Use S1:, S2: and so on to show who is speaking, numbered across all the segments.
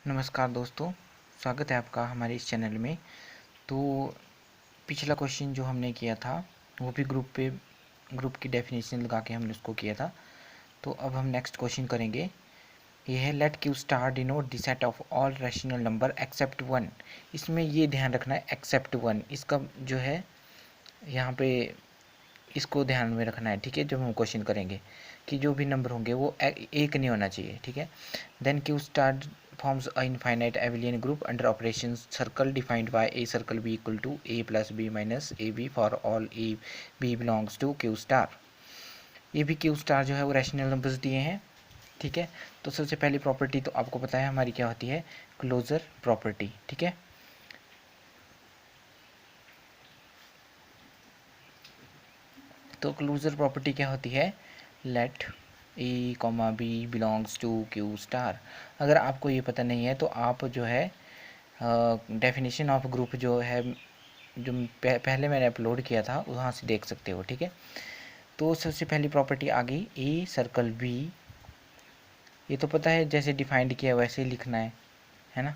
S1: नमस्कार दोस्तों, स्वागत है आपका हमारे इस चैनल में। तो पिछला क्वेश्चन जो हमने किया था वो भी ग्रुप की डेफिनेशन लगा के हमने उसको किया था। तो अब हम नेक्स्ट क्वेश्चन करेंगे। ये है let q star denote the set of all rational number except one. इसमें ये ध्यान रखना है एक्सेप्ट वन, इसका जो है यहाँ पे इसको ध्यान में रखना है, ठीक है। जब हम क्वेश्चन करेंगे कि जो भी नंबर होंगे वो एक नहीं होना चाहिए, ठीक है। Then Q star forms a infinite abelian group under operations circle defined by a circle b equal to a plus b minus ab for all a b belongs to q star। ये भी q star जो है वो rational numbers दिए हैं, ठीक है। तो सबसे पहली प्रॉपर्टी तो आपको पता है हमारी क्या होती है, क्लोजर प्रॉपर्टी, ठीक है। तो क्लोजर प्रॉपर्टी क्या होती है, let A comma B belongs to Q star. अगर आपको ये पता नहीं है तो आप जो है डेफिनेशन ऑफ ग्रुप जो है जो पहले मैंने अपलोड किया था वहाँ से देख सकते हो, ठीक है। तो सबसे पहली प्रॉपर्टी आ गई ए सर्कल बी। ये तो पता है जैसे डिफाइंड किया वैसे ही लिखना है ना।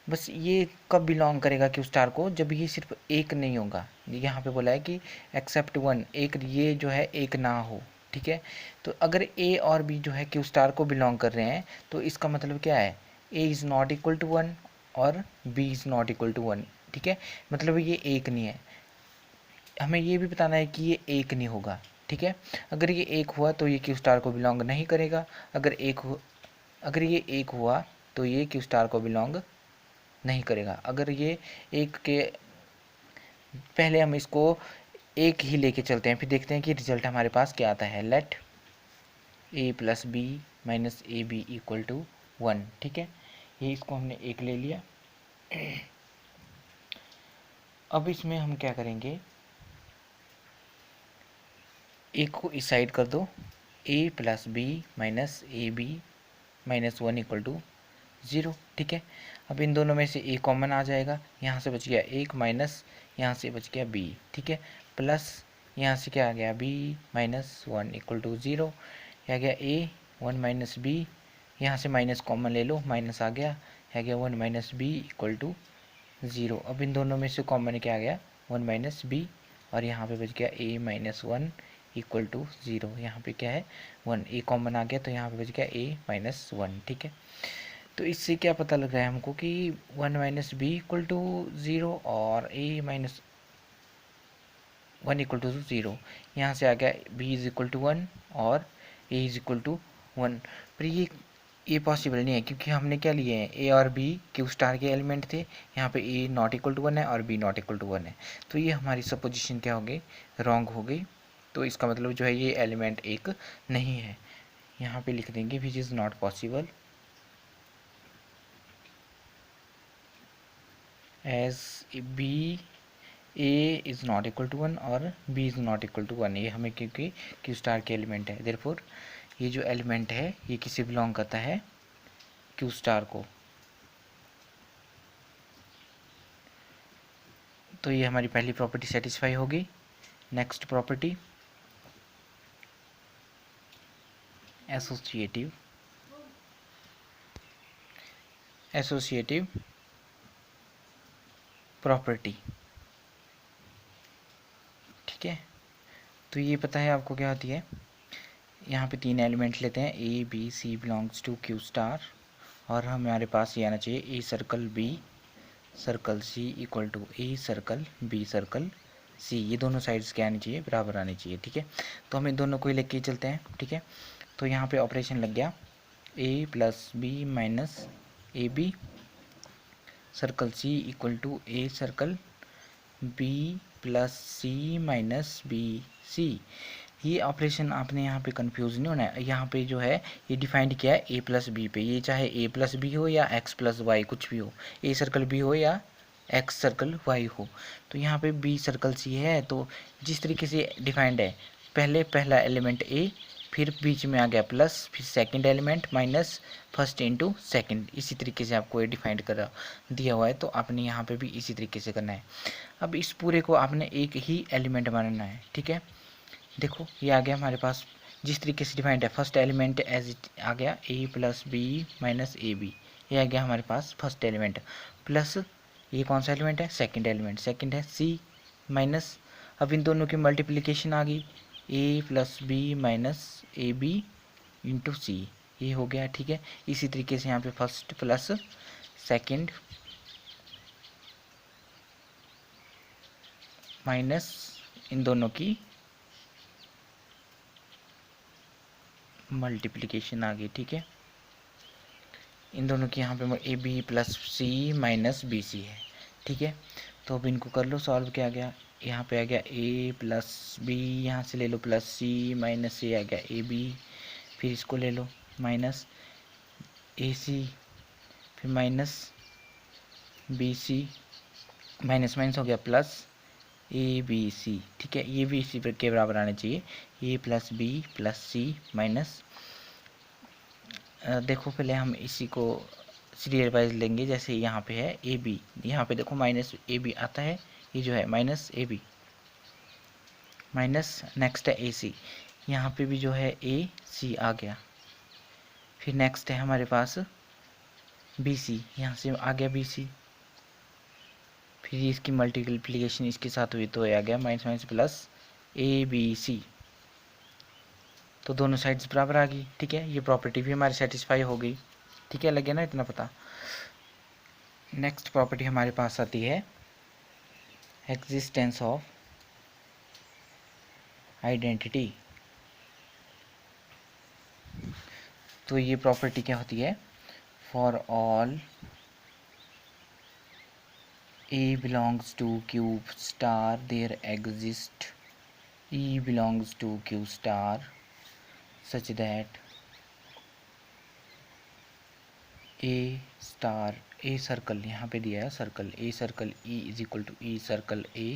S1: बस ये कब बिलोंग करेगा क्यू स्टार को, जब ये सिर्फ एक नहीं होगा। यहाँ पे बोला है कि एक्सेप्ट वन, एक ये जो है एक ना हो, ठीक है। तो अगर ए और बी जो है क्यू स्टार को बिलोंग कर रहे हैं तो इसका मतलब क्या है, a is not equal to one और b is not equal to one, ठीक है। मतलब ये एक नहीं है। हमें ये भी बताना है कि ये एक नहीं होगा, ठीक है। अगर ये एक हुआ तो ये क्यू स्टार को बिलोंग नहीं करेगा। अगर ये एक हुआ तो ये क्यू स्टार को बिलोंग नहीं करेगा। अगर ये एक के पहले हम इसको एक ही लेके चलते हैं, फिर देखते हैं कि रिजल्ट हमारे पास क्या आता है। Let A plus B minus A B equal to one, ठीक है। ये इसको हमने एक ले लिया। अब इसमें हम क्या करेंगे, एक को इस साइड कर दो, a plus B minus A B minus one equal to zero, ठीक है। अब इन दोनों में से ए कॉमन आ जाएगा, यहाँ से बच गया एक माइनस यहाँ से बच गया बी, ठीक है। प्लस यहाँ से क्या आ गया b minus one equal to zero. आ गया ए वन माइनस बी, यहाँ से माइनस कॉमन ले लो, माइनस आ गया one minus B equal to zero. अब इन दोनों में से कॉमन क्या आ गया, वन माइनस बी, और यहाँ पे बच गया a minus one equal to zero. यहाँ पे क्या है वन, ए कॉमन आ गया तो यहाँ पे बच गया ए माइनस वन, ठीक है। तो इससे क्या पता लग रहा है हमको कि one minus B equal to zero और a minus one equal to zero. यहाँ से आ गया b is equal to one और a is equal to one. पर ये पॉसिबल नहीं है, क्योंकि हमने क्या लिए हैं, ए और बी क्यू स्टार के एलिमेंट थे। यहाँ पे A not equal to one है और B not equal to one है। तो ये हमारी सपोजिशन क्या हो गई, रॉन्ग हो गई। तो इसका मतलब जो है ये एलिमेंट एक नहीं है। यहाँ पे लिख देंगे which is not possible as b a is not equal to one और b is not equal to one. ये हमें क्योंकि क्यू स्टार के एलिमेंट है, देयरफॉर ये जो एलिमेंट है ये किसे बिलोंग करता है, क्यू स्टार को। तो ये हमारी पहली प्रॉपर्टी सेटिस्फाई होगी। नेक्स्ट प्रॉपर्टी एसोसिएटिव प्रॉपर्टी, ठीक है। तो ये पता है आपको क्या होती है, यहाँ पे तीन एलिमेंट लेते हैं, a B c belongs to Q star, और हमारे पास ये आना चाहिए a circle b circle c equal to a circle b circle c. ये दोनों साइड्स क्या आनी चाहिए, बराबर आनी चाहिए, ठीक है। तो हम इन दोनों को ही लेके चलते हैं, ठीक है। तो यहाँ पे ऑपरेशन लग गया a plus B minus A b circle c equal to a circle b plus C minus B c. ये ऑपरेशन आपने यहाँ पे कंफ्यूज नहीं होना है। यहाँ पे जो है ये डिफाइंड किया है ए प्लस बी पे, ये चाहे ए प्लस बी हो या एक्स प्लस वाई कुछ भी हो, ए सर्कल बी हो या एक्स सर्कल वाई हो। तो यहाँ पे बी सर्कल सी है, तो जिस तरीके से डिफाइंड है, पहले पहला एलिमेंट ए, फिर बीच में आ गया प्लस, फिर second element minus first into second. इसी तरीके से आपको ये डिफाइंड करा दिया हुआ है, तो आपने यहाँ पे भी इसी तरीके से करना है। अब इस पूरे को आपने एक ही एलिमेंट मानना है, ठीक है। देखो ये आ गया हमारे पास जिस तरीके से डिफाइंड है, फर्स्ट एलिमेंट एज इट आ गया a plus B minus A b, ये आ गया हमारे पास फर्स्ट एलिमेंट, प्लस ये कौन सा एलिमेंट है, सेकंड एलिमेंट, सेकंड है सी माइनस, अब इन दोनों की मल्टीप्लिकेशन आ गई, a plus B minus A b into c, ये हो गया। ठीक है, इसी तरीके से यहाँ पे फर्स्ट प्लस सेकंड माइनस इन दोनों की मल्टीप्लिकेशन आ गई। ठीक है, इन दोनों की यहाँ पे A B plus C minus B C है। ठीक है, तो अब इनको कर लो सॉल्व, क्या आ गया, यहाँ पे आ गया ए प्लस बी, यहाँ से ले लो प्लस सी माइनस से आ गया ए बी, फिर इसको ले लो माइनस ए सी, फिर minus B C, minus minus हो गया प्लस ए बी सी। ठीक है, ये भी इसी के बराबर आना चाहिए, ए प्लस बी प्लस सी माइनस, देखो पहले हम इसी को सीरियल वाइज लेंगे, जैसे यहाँ पे है ए बी, यहाँ पे देखो माइनस ए बी आता है, ये जो है minus A B minus, next है ए सी, यहाँ पे भी जो है ए सी आ गया, फिर नेक्स्ट है हमारे पास बी सी, यहाँ से आ गया बी सी, फिर इसकी मल्टीप्लिकेशन इसके साथ हुई तो आ गया minus minus plus A B C, तो दोनों साइड्स बराबर आ गई। ठीक है, ये प्रॉपर्टी भी हमारी सेटिस्फाई हो गई। ठीक है, लगे ना इतना पता। नेक्स्ट प्रॉपर्टी हमारे पास आती है एग्जिस्टेंस ऑफ आइडेंटिटी। तो ये प्रॉपर्टी क्या होती है, for all a belongs to Q star there exist e belongs to Q star such that a star, a circle यहाँ पे दिया है circle, a circle e is equal to e circle a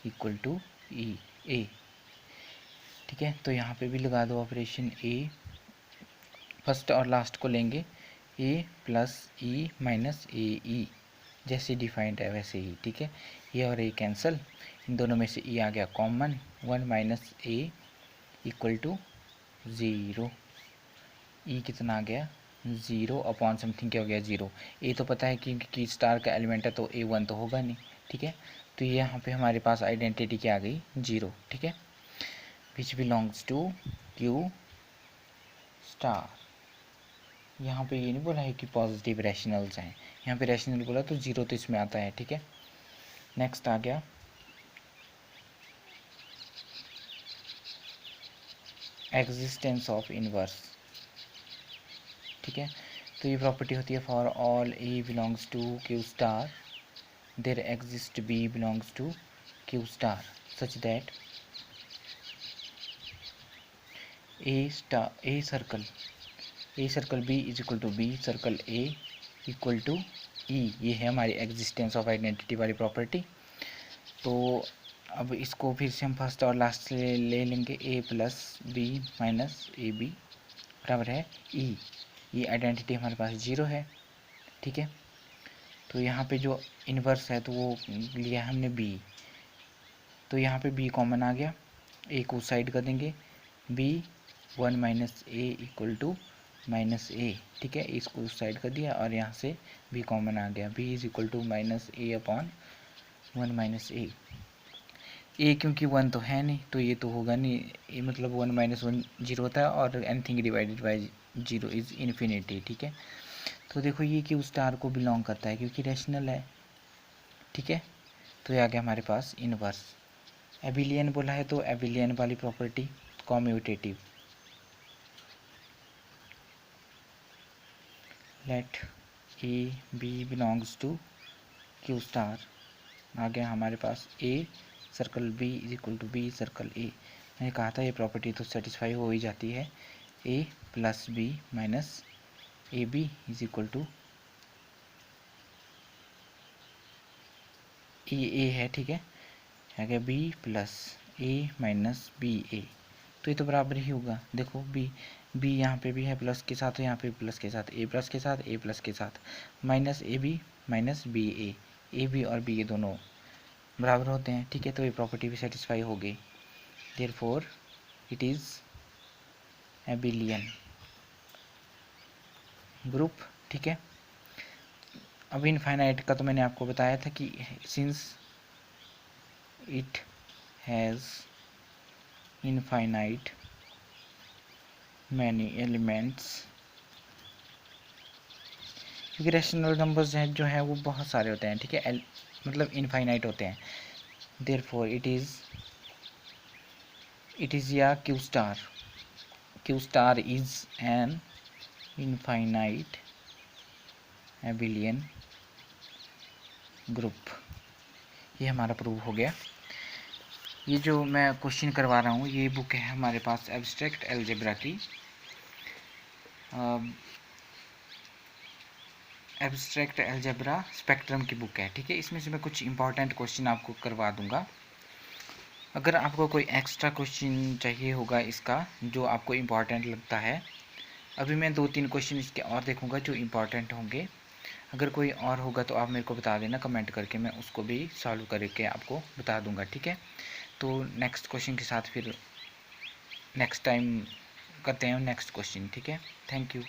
S1: equal to e a. ठीक है, तो यहाँ पे भी लगा दो ऑपरेशन, ए फर्स्ट और लास्ट को लेंगे, ए प्लस ई माइनस ए ई, जैसे डिफाइंड है वैसे ही। ठीक है, ये और ए कैंसिल, इन दोनों में से ई आ गया common, one minus a equal to zero, e कितना आ गया ज़ीरो अपॉन समथिंग क्या हो गया ज़ीरो। ए तो पता है कि स्टार का एलिमेंट है तो ए वन तो होगा नहीं। ठीक है, तो ये यहाँ पे हमारे पास आइडेंटिटी क्या आ गई जीरो। ठीक है, which belongs to Q star, यहाँ पे ये नहीं बोला है कि पॉजिटिव रैशनल्स हैं, यहाँ पे रैशनल बोला तो जीरो तो इसमें आता है। ठीक है, नेक्स्ट आ गया एग्जिस्टेंस ऑफ इनवर्स। ठीक है, तो ये प्रॉपर्टी होती है for all a belongs to Q star there exist b belongs to Q star such that a circle b is equal to b circle a equal to e. ये है हमारी existence of identity वाली प्रॉपर्टी। तो अब इसको फिर से हम फर्स्ट और लास्ट से ले लेंगे, a plus B minus A b बराबर है ई, ये आइडेंटिटी हमारे पास जीरो है। ठीक है, तो यहाँ पे जो इन्वर्स है तो वो लिया हमने बी, तो यहाँ पे बी कॉमन आ गया, ए को साइड कर देंगे, b one minus a equal to minus a. ठीक है, इसको साइड कर दिया और यहाँ से बी कॉमन आ गया, b is equal to minus a upon one minus a. A क्योंकि वन तो है नहीं तो ये तो होगा नहीं, ए मतलब वन माइनस वन जीरो होता है और anything divided by zero is infinity. ठीक है, तो देखो ये क्यू स्टार को बिलोंग करता है क्योंकि रैशनल है। ठीक है, तो ये आ गया हमारे पास इनवर्स। एबिलियन बोला है तो एबिलियन वाली property commutative, let a b belongs to Q star, आ गया हमारे पास a circle b is equal to b circle a. मैंने कहा था ये प्रॉपर्टी तो सेटिस्फाई हो ही जाती है, a plus B minus A b is equal to a है। ठीक है, आ गया b plus a minus B a, तो ये तो बराबर ही होगा। देखो बी यहाँ पे भी है प्लस के साथ, यहाँ पे प्लस के साथ, ए प्लस के साथ, ए प्लस के साथ, minus A B minus B A B और बी ये दोनों बराबर होते हैं। ठीक है, तो ये प्रॉपर्टी भी सेटिस्फाई हो गई, therefore it is abelian group. ठीक है, अब इनफाइनाइट का तो मैंने आपको बताया था कि since it has infinite many elements, क्योंकि रेशनल नंबर्स हैं जो हैं वो बहुत सारे होते हैं, ठीक है, मतलब इनफाइनाइट होते हैं। देयरफॉर इट इज या Q star is an infinite abelian group. ये हमारा प्रूव हो गया। ये जो मैं क्वेश्चन करवा रहा हूँ ये बुक है हमारे पास एब्स्ट्रैक्ट अलजेब्रा की, एब्स्ट्रैक्ट अलजेब्रा स्पेक्ट्रम की बुक है, ठीक है। इसमें से मैं कुछ इंपॉर्टेंट क्वेश्चन आपको करवा दूंगा। अगर आपको कोई एक्स्ट्रा क्वेश्चन चाहिए होगा इसका जो आपको इम्पॉर्टेंट लगता है, अभी मैं 2-3 क्वेश्चन इसके और देखूंगा जो इम्पॉर्टेंट होंगे। अगर कोई और होगा तो आप मेरे को बता देना कमेंट करके, मैं उसको भी सॉल्व करके आपको बता दूंगा, ठीक है। तो नेक्स्ट क्वेश्चन के साथ फिर नेक्स्ट टाइम करते हैं नेक्स्ट क्वेश्चन, ठीक है। Thank you.